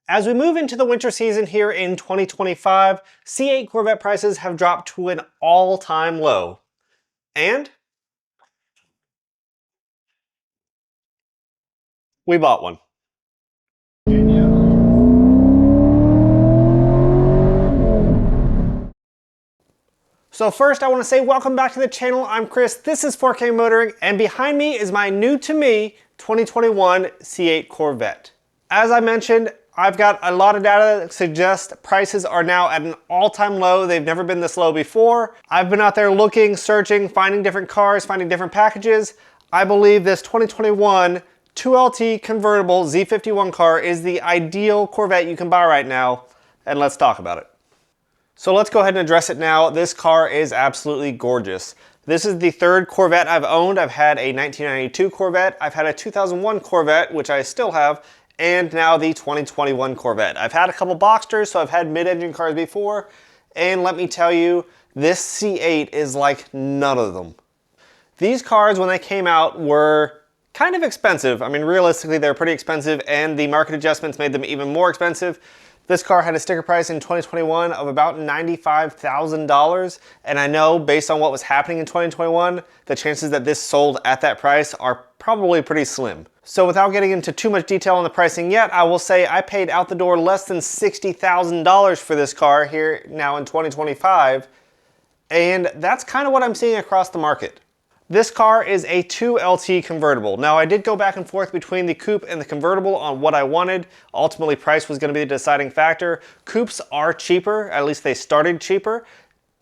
As we move into the winter season here in 2025, C8 Corvette prices have dropped to an all-time low. And we bought one. So first I want to say welcome back to the channel. I'm Chris, this is 4K Motoring, and behind me is my new to me 2021 C8 Corvette. As I mentioned, I've got a lot of data that suggests prices are now at an all-time low. They've never been this low before. I've been out there looking, searching, finding different cars, finding different packages. I believe this 2021 2LT convertible Z51 car is the ideal Corvette you can buy right now, and let's talk about it. So let's go ahead and address it now. This car is absolutely gorgeous. This is the third Corvette I've owned. I've had a 1992 Corvette, I've had a 2001 Corvette, which I still have, and now the 2021 Corvette. I've had a couple Boxsters, so I've had mid-engine cars before, and let me tell you, this C8 is like none of them. These cars, when they came out, were kind of expensive. I mean, realistically, they're pretty expensive, and the market adjustments made them even more expensive. This car had a sticker price in 2021 of about $95,000, and I know based on what was happening in 2021, the chances that this sold at that price are probably pretty slim. So without getting into too much detail on the pricing yet, I will say I paid out the door less than $60,000 for this car here now in 2025, and that's kind of what I'm seeing across the market. This car is a 2LT convertible. Now I did go back and forth between the coupe and the convertible on what I wanted. Ultimately price was going to be the deciding factor. Coupes are cheaper, at least they started cheaper.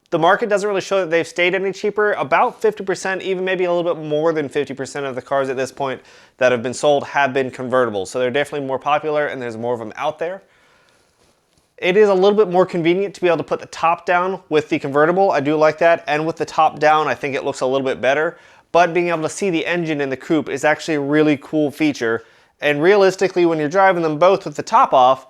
The market doesn't really show that they've stayed any cheaper. About 50%, even maybe a little bit more than 50% of the cars at this point that have been sold have been convertibles. So they're definitely more popular and there's more of them out there. It is a little bit more convenient to be able to put the top down with the convertible. I do like that, and with the top down, I think it looks a little bit better. But being able to see the engine in the coupe is actually a really cool feature. And realistically, when you're driving them both with the top off,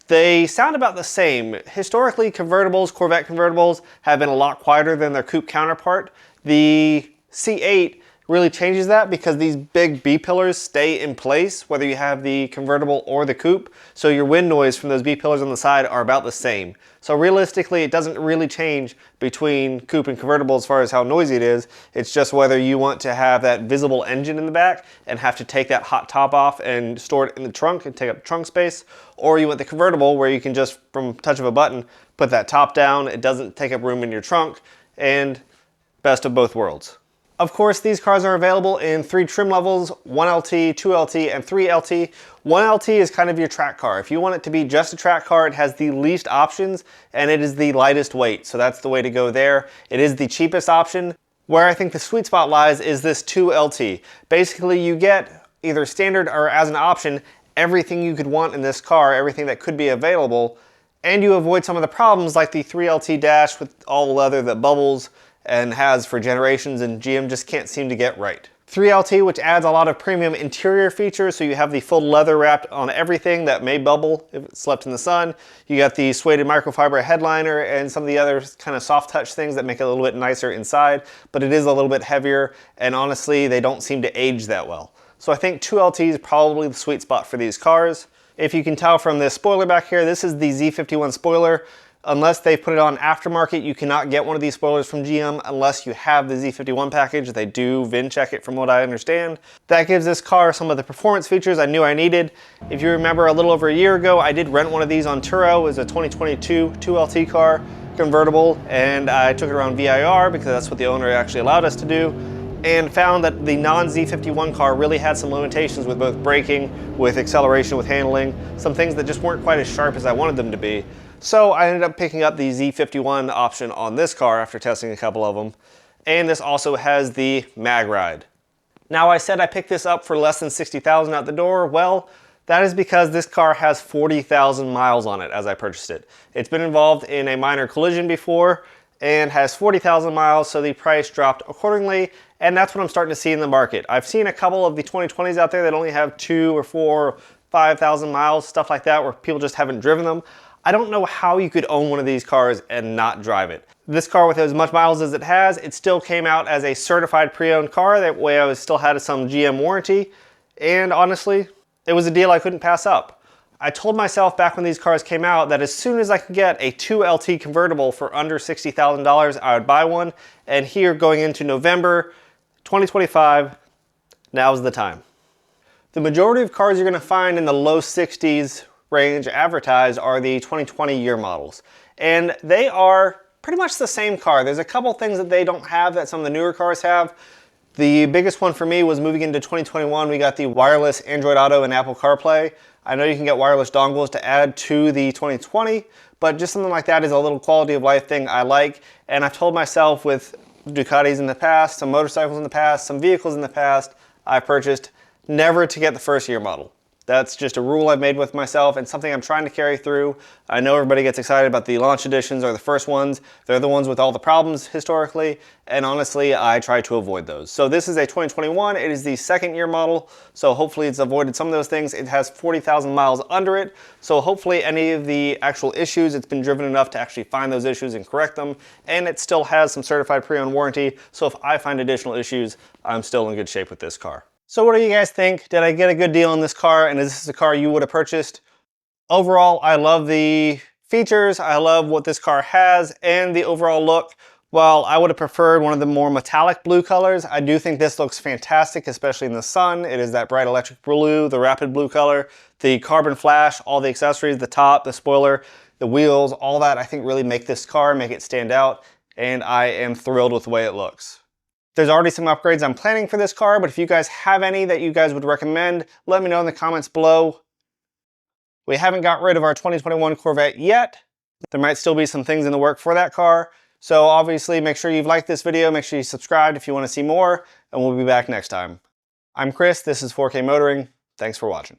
they sound about the same. Historically, convertibles, Corvette convertibles, have been a lot quieter than their coupe counterpart. The C8 really changes that because these big B-pillars stay in place whether you have the convertible or the coupe, so your wind noise from those B-pillars on the side are about the same. So realistically, it doesn't really change between coupe and convertible as far as how noisy it is. It's just whether you want to have that visible engine in the back and have to take that hot top off and store it in the trunk and take up trunk space, or you want the convertible where you can just, from touch of a button, put that top down, it doesn't take up room in your trunk, and best of both worlds. Of course, these cars are available in 3 trim levels, 1LT, 2LT, and 3LT. 1LT is kind of your track car. If you want it to be just a track car, it has the least options, and it is the lightest weight, so that's the way to go there. It is the cheapest option. Where I think the sweet spot lies is this 2LT. Basically, you get either standard or as an option, everything you could want in this car, everything that could be available, and you avoid some of the problems like the 3LT dash with all the leather that bubbles and has for generations, and GM just can't seem to get right. 3LT, which adds a lot of premium interior features, so you have the full leather wrapped on everything that may bubble if it's left in the sun. You got the suede microfiber headliner and some of the other kind of soft touch things that make it a little bit nicer inside, but it is a little bit heavier, and honestly, they don't seem to age that well. So I think 2LT is probably the sweet spot for these cars. If you can tell from this spoiler back here, this is the Z51 spoiler. Unless they put it on aftermarket, you cannot get one of these spoilers from GM unless you have the Z51 package. They do VIN check it from what I understand. That gives this car some of the performance features I knew I needed. If you remember, a little over a year ago, I did rent one of these on Turo. It was a 2022 2LT car, convertible, and I took it around VIR because that's what the owner actually allowed us to do, and found that the non-Z51 car really had some limitations with both braking, with acceleration, with handling, some things that just weren't quite as sharp as I wanted them to be. So I ended up picking up the Z51 option on this car after testing a couple of them. And this also has the mag ride. Now I said I picked this up for less than $60,000 out the door. Well, that is because this car has 40,000 miles on it as I purchased it. It's been involved in a minor collision before and has 40,000 miles, so the price dropped accordingly, and that's what I'm starting to see in the market. I've seen a couple of the 2020s out there that only have 2 or 4 or 5,000 miles, stuff like that, where people just haven't driven them. I don't know how you could own one of these cars and not drive it. This car, with as much miles as it has, it still came out as a certified pre-owned car. That way I still had some GM warranty, and honestly, it was a deal I couldn't pass up. I told myself back when these cars came out that as soon as I could get a 2LT convertible for under $60,000, I would buy one. And here going into November 2025, now's the time. The majority of cars you're going to find in the low 60s range advertised are the 2020 year models. And they are pretty much the same car. There's a couple things that they don't have that some of the newer cars have. The biggest one for me was moving into 2021, we got the wireless Android Auto and Apple CarPlay. I know you can get wireless dongles to add to the 2020, but just something like that is a little quality of life thing I like. And I've told myself with Ducatis in the past, some motorcycles in the past, some vehicles in the past, I've purchased never to get the first year model. That's just a rule I've made with myself and something I'm trying to carry through. I know everybody gets excited about the launch editions or the first ones. They're the ones with all the problems historically, and honestly, I try to avoid those. So this is a 2021. It is the second year model, so hopefully it's avoided some of those things. It has 40,000 miles under it, so hopefully any of the actual issues, it's been driven enough to actually find those issues and correct them, and it still has some certified pre-owned warranty, so if I find additional issues, I'm still in good shape with this car. So what do you guys think? Did I get a good deal on this car, and is this a car you would have purchased? Overall, I love the features, I love what this car has, and the overall look. While I would have preferred one of the more metallic blue colors, I do think this looks fantastic, especially in the sun. It is that bright electric blue, the rapid blue color, the carbon flash, all the accessories, the top, the spoiler, the wheels, all that I think really make this car, make it stand out, and I am thrilled with the way it looks. There's already some upgrades I'm planning for this car, but if you guys have any that you guys would recommend, let me know in the comments below. We haven't got rid of our 2021 Corvette yet. There might still be some things in the work for that car. So obviously make sure you've liked this video, make sure you subscribed if you want to see more, and we'll be back next time. I'm Chris, this is 4K Motoring. Thanks for watching.